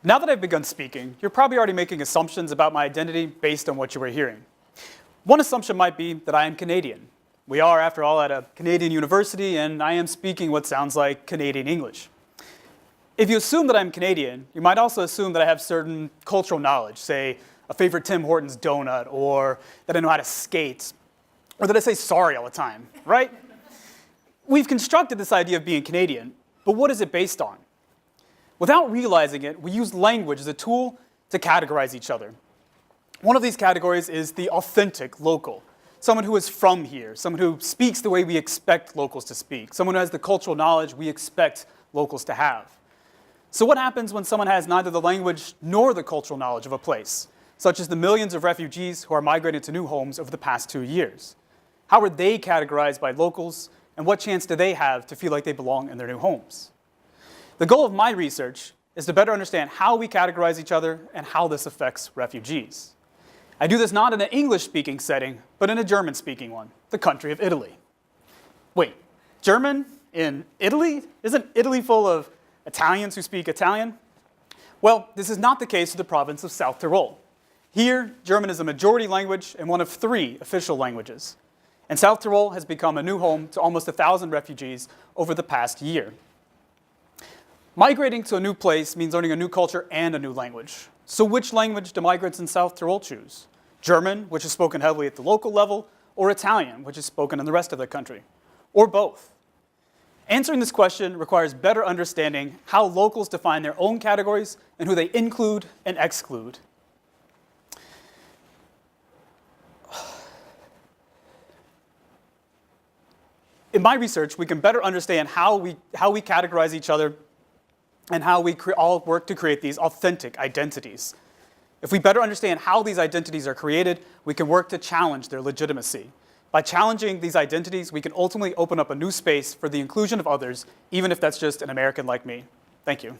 Now that I've begun speaking, you're probably already making assumptions about my identity based on what you were hearing. One assumption might be that I am Canadian. We are, after all, at a Canadian university, and I am speaking what sounds like Canadian English. If you assume that I'm Canadian, you might also assume that I have certain cultural knowledge, say a favorite Tim Hortons donut, or that I know how to skate, or that I say sorry all the time, right? We've constructed this idea of being Canadian, but what is it based on? Without realizing it, we use language as a tool to categorize each other. One of these categories is the authentic local, someone who is from here, someone who speaks the way we expect locals to speak, someone who has the cultural knowledge we expect locals to have. So what happens when someone has neither the language nor the cultural knowledge of a place, such as the millions of refugees who are migrating to new homes over the past 2 years? How are they categorized by locals, and what chance do they have to feel like they belong in their new homes? The goal of my research is to better understand how we categorize each other and how this affects refugees. I do this not in an English-speaking setting, but in a German-speaking one, the country of Italy. Wait, German in Italy? Isn't Italy full of Italians who speak Italian? Well, this is not the case with the province of South Tyrol. Here, German is a majority language and one of 3 official languages. And South Tyrol has become a new home to almost 1,000 refugees over the past year. Migrating to a new place means learning a new culture and a new language. So which language do migrants in South Tyrol choose? German, which is spoken heavily at the local level, or Italian, which is spoken in the rest of the country? Or both? Answering this question requires better understanding how locals define their own categories and who they include and exclude. In my research, we can better understand how we categorize each other and how we all work to create these authentic identities. If we better understand how these identities are created, we can work to challenge their legitimacy. By challenging these identities, we can ultimately open up a new space for the inclusion of others, even if that's just an American like me. Thank you.